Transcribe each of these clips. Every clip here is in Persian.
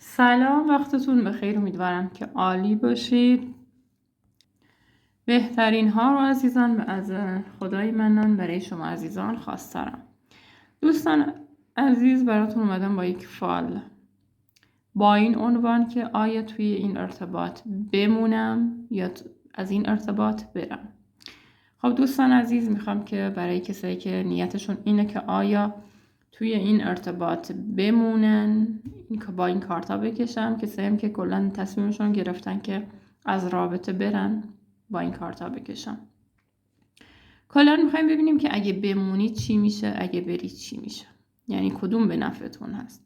سلام، وقتتون بخیر. امیدوارم که عالی باشید. بهترین ها رو عزیزان از خدای منان برای شما عزیزان خواست دارم. دوستان عزیز، براتون اومدم با یک فال با این عنوان که آیا توی این ارتباط بمونم یا از این ارتباط برم. خب دوستان عزیز، میخوام که برای کسایی که نیتشون اینه که آیا توی این ارتباط بمونن با این کارتا بکشم، کسایی هم که کلا تصمیمشون گرفتن که از رابطه برن با این کارتا بکشم. کلا میخوایم ببینیم که اگه بمونید چی میشه، اگه برید چی میشه، یعنی کدوم به نفعتون هست.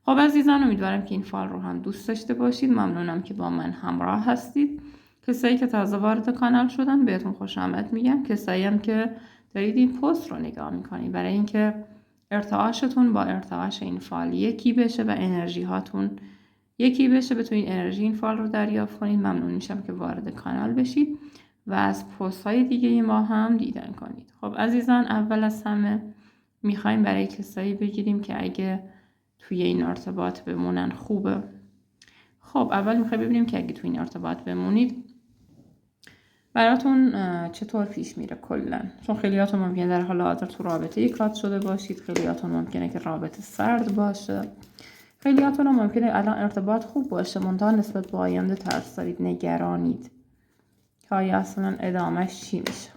خب عزیزان، امیدوارم که این فال رو هم دوست داشته باشید. ممنونم که با من همراه هستید. کسایی که تازه وارد کانال شدن بهتون خوش آمد میگم. کسایی هم که دارید این پست رو نگاه میکنید برای اینکه ارتعاشتون با ارتعاش این فال یکی بشه و انرژی هاتون یکی بشه، بتونید انرژی این فال رو دریافت کنید. ممنون میشم که وارد کانال بشید و از پست های دیگه ما هم دیدن کنید. خب عزیزان، اول از همه میخوایم برای کسایی بگیریم که اگه توی این ارتباط بمونن خوبه. خب اول میخوایم ببینیم که اگه توی این ارتباط بمونید براتون چطور پیش میره کلا. چون خیلیاتون ممکنه در حال حاضر تو رابطه کات شده باشید، خیلیاتون ممکنه که رابطه سرد باشه، خیلیاتون ممکنه الان ارتباط خوب باشه منتها نسبت به آینده ترس دارید، نگرانید که آیا اصلا ادامهش چی میشه.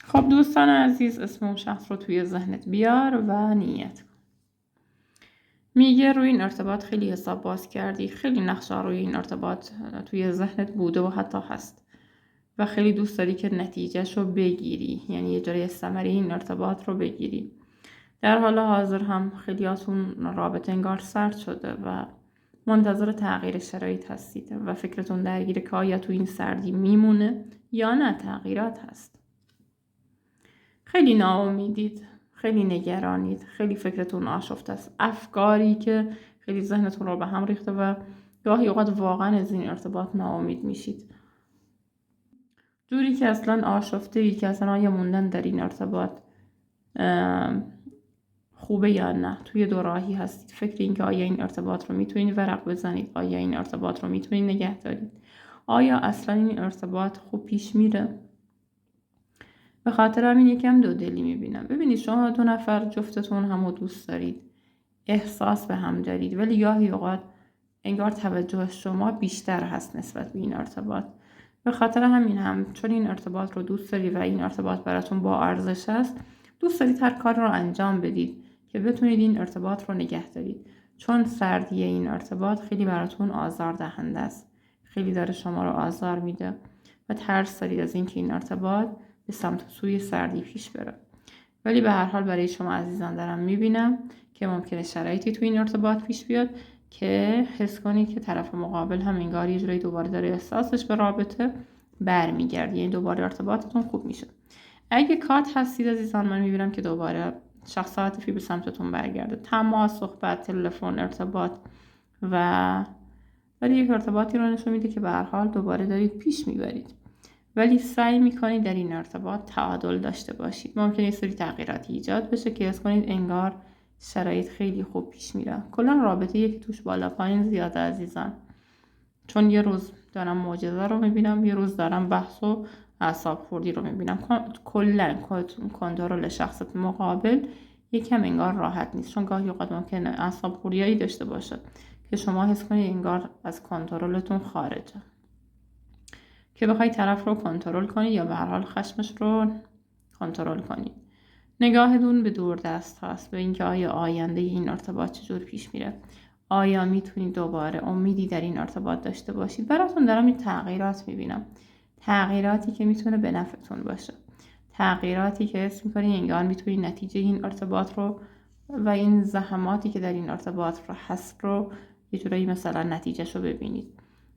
خب دوستان عزیز، اسم اون شخص رو توی ذهنت بیار و نیت کن. میگه روی این ارتباط خیلی حساب باز کردی، خیلی نقشه روی این ارتباط توی ذهنت بوده و حتی هست و خیلی دوست داری که نتیجهش رو بگیری، یعنی یه جوری ثمره این ارتباط رو بگیری. در حال حاضر هم خیلیاتون رابطه انگار سرد شده و منتظر تغییر شرایط هستید و فکرتون درگیره که آیا تو این سردی میمونه یا نه تغییرات هست. خیلی ناامیدید، خیلی نگرانید، خیلی فکرتون آشفته است، افکاری که خیلی ذهنتون رو به هم ریخته و گاهی اوقات واقعا از این ارتباط ناامید میشید. جوری که اصلا آشفته اید که اصلا آیا موندن در این ارتباط خوبه یا نه. توی دوراهی هستید، فکر این که آیا این ارتباط رو میتونید ورق بزنید، آیا این ارتباط رو میتونید نگه دارید، آیا اصلا این ارتباط خوب پیش میره. به خاطر همین یکم دو دلی میبینم. ببینید شما دو نفر جفتتون همو دوست دارید، احساس به هم دارید، ولی گاهی اوقات انگار توجه شما بیشتر هست نسبت به این ارتباط. به خاطر همین هم چون این ارتباط رو دوست دارید و این ارتباط براتون با ارزش است، دوست دارید هر کار رو انجام بدید که بتونید این ارتباط رو نگه دارید. چون سردی این ارتباط خیلی براتون آزار دهنده است، خیلی داره شما رو آزار میده و ترس دارید از اینکه این ارتباط به سمت سوی سردی پیش بره. ولی به هر حال برای شما عزیزان دارم میبینم که ممکنه شرایطی تو این ارتباط پیش بیاد که حس کنید که طرف مقابل هم انگار یه جوری دوباره داره احساسش به رابطه برمیگرده، یعنی دوباره ارتباطتون خوب میشه. اگه کات هستید عزیزان، من میبینم که دوباره شخص عاطفی به سمتتون برگرده، تماس، صحبت، تلفن، ارتباط و ولی یک ارتباطی رو نشون میده که به هر حال دوباره دارید پیش میبرید، ولی سعی میکنید در این ارتباط تعادل داشته باشید. ممکنه یه سری تغییراتی ایجاد بشه که حس کنید انگار شرایط خیلی خوب پیش میره. کلا رابطه یکی توش بالا پایین زیاده عزیزان، چون یه روز دارم معجزه رو میبینم، یه روز دارم بحث و اعصاب خوردی رو میبینم. کلا کنترل شخص مقابل یکم انگار راحت نیست، چون گاهی اوقات ممکنه اعصاب خوردیایی داشته باشه که شما حس کنید انگار از کنترلتون خارجه، که بخوای طرف رو کنترل کنی یا به هر حال خشمش رو کنترل کنی. نگاهتون به دور دست هست، به اینکه آیا آینده این ارتباط چجور پیش میره، آیا میتونید دوباره امیدی در این ارتباط داشته باشید. براتون دارم این تغییرات میبینم، تغییراتی که میتونه به نفعتون باشه، تغییراتی که حس میکنید انگار میتونید نتیجه این ارتباط رو و این زحماتی که در این ارتباط رو هست رو یه جورایی مثلا نتیجهش رو ببینید.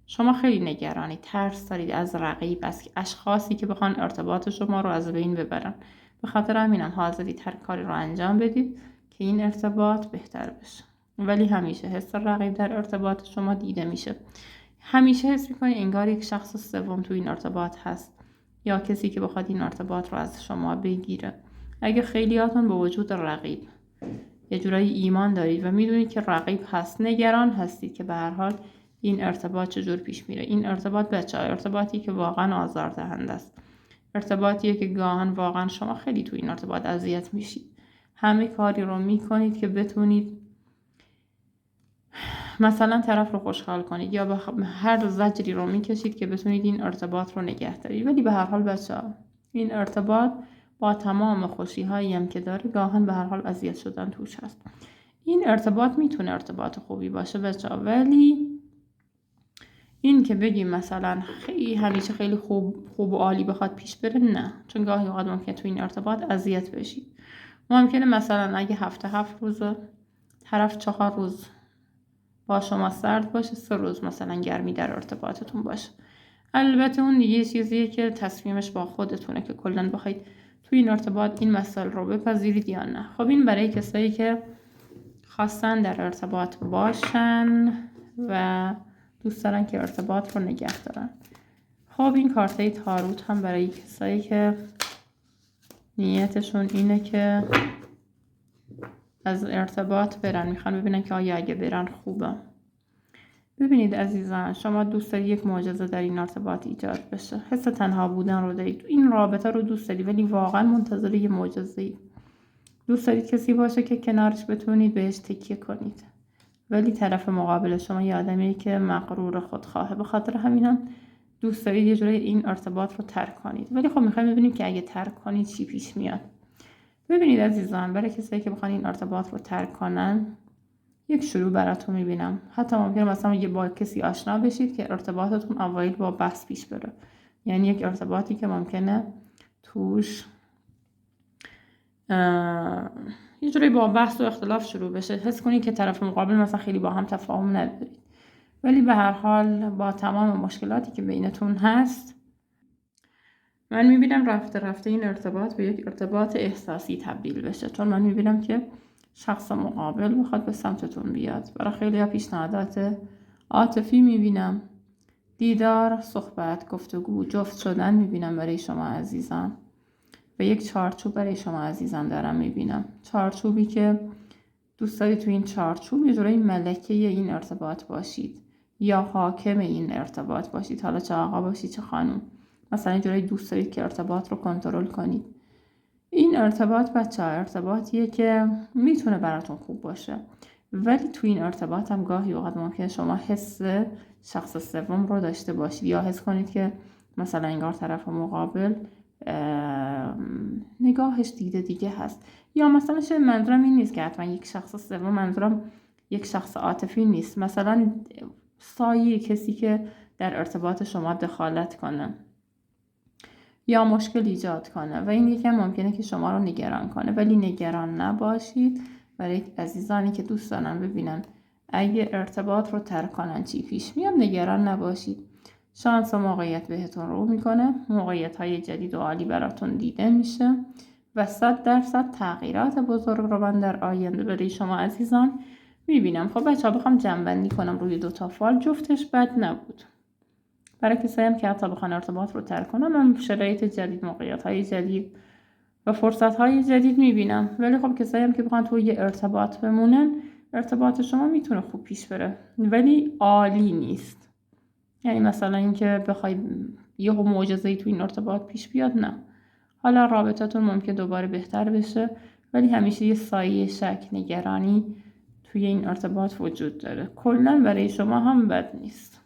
شما خیلی نگرانی، ترس دارید از رقیب، از اشخاصی که بخوان ارتباط شما رو از بین ببرن. به خاطر همینم حاضرید هر کاری رو انجام بدید که این ارتباط بهتر بشه، ولی همیشه حس رقیب در ارتباط شما دیده میشه. همیشه حس میکنید انگار یک شخص سوم تو این ارتباط هست یا کسی که بخواد این ارتباط رو از شما بگیره. اگه خیلیاتون با وجود رقیب یه جورایی ایمان دارید و میدونید که رقیب هست، نگران هستید که به هر حال این ارتباط چجور پیش میره. این ارتباط بچه‌ها ارتباطی که واقعا آزاردهنده است، ارتباطیه که گاهن واقعا شما خیلی تو این ارتباط اذیت میشید. همه کاری رو میکنید که بتونید مثلا طرف رو خوشحال کنید یا هر زجری رو میکشید که بتونید این ارتباط رو نگه دارید. ولی به هر حال بچه‌ها این ارتباط با تمام خوشی هایی هم که داره گاهن به هر حال اذیت شدن توش هست. این ارتباط میتونه ارتباط خوبی باشه بچه‌ها، ولی این که بگیم مثلا همیشه خیلی خوب و عالی بخواد پیش بره، نه. چون گاهی اوقات ممکنه تو این ارتباط اذیت بشید. ممکنه مثلا اگه هفته 7 روز طرف 4 روز با شما سرد باشه، 3 روز مثلا گرمی در ارتباطتون باشه. البته اون دیگه چیزیه که تصمیمش با خودتونه که کلا بخواید توی این ارتباط این مسائل رو بپذیرید یا نه. خب این برای کسایی که خواستن در ارتباط باشن و دوست دارن که ارتباط رو نگه دارن. خب این کارتای تاروت هم برای کسایی که نیتشون اینه که از ارتباط برن، میخوان ببینن که آیا اگه برن خوبه. ببینید عزیزان، شما دوست دارید یک معجزه در این ارتباط ایجاد بشه، حس تنها بودن رو دارید، این رابطه رو دوست دارید ولی واقعا منتظر یه معجزه اید. دوست دارید کسی باشه که کنارش بتونید بهش تکیه کنید، ولی طرف مقابل شما یه آدمیه که مغرور خودخواهه. به خاطر همینم دوست دارید یه جوری این ارتباط رو ترک کنید. ولی خب میخوایم ببینیم که اگه ترک کنید چی پیش میاد. ببینید عزیزان، برای کسایی که بخوان این ارتباط رو ترک کنن، یک شروع براتون میبینم. حتی ممکنه مثلا با کسی آشنا بشید که ارتباطتون اوایل با بحث پیش بره، یعنی یک ارتباطی که ممکنه توش یه جوری با بحث و اختلاف شروع بشه، حس کنید که طرف مقابل مثلا خیلی با هم تفاهم ندارید، ولی به هر حال با تمام مشکلاتی که بینتون هست من میبینم رفته رفته این ارتباط به یک ارتباط احساسی تبدیل بشه. چون من میبینم که شخص مقابل بخواد به سمتتون بیاد. برای خیلی ها پیشنهادات عاطفی میبینم، دیدار، صحبت، گفتگو، جفت شدن میبینم برای شما عزیزان. و یک چارچوب برای شما عزیزان دارم میبینم، چارچوبی که دوست دارید تو این چارچوب یه جوری ملکه این ارتباط باشید یا حاکم این ارتباط باشید، حالا چه آقا باشید چه خانم. مثلا یه جوری دوست دارید که ارتباط رو کنترل کنید. این ارتباط بچه‌ها ارتباطیه که میتونه براتون خوب باشه، ولی تو این ارتباط هم گاهی اوقات ممکنه شما حس شخص سوم رو داشته باشید یا حس کنید که مثلا انگار طرف مقابل نگاهش دیگه هست، یا مثلا شاید منظورم این نیست که حتما یک شخص سوم، منظورم یک شخص عاطفی نیست، مثلا سایه کسی که در ارتباط شما دخالت کنه یا مشکل ایجاد کنه و این یکم ممکنه که شما رو نگران کنه. ولی نگران نباشید. برای عزیزانی که دوست دارن ببینن اگه ارتباط رو ترک کنن چی پیش میاد، نگران نباشید. شانس و موقعیت بهتون رو میکنه، موقعیت های جدید و عالی براتون دیده میشه و 100% تغییرات بزرگ رو من در آینده برای شما عزیزان میبینم. خب بچه‌ها بخوام جمع‌بندی کنم روی 2 فال، جفتش بد نبود. برای کسایی هم که حتی بخوان ارتباط رو ترک کنن، من شرایط جدید، موقعیت های جدید و فرصت های جدید میبینم. ولی خب کسایی هم که بخوان توی ارتباط بمونن، ارتباط شما میتونه خوب پیش بره ولی عالی نیست. یعنی مثلا اینکه بخوای یه معجزه‌ای تو این ارتباط پیش بیاد، نه. حالا رابطتون ممکن دوباره بهتر بشه ولی همیشه یه سایه شک، نگرانی توی این ارتباط وجود داره. کلا برای شما هم بد نیست.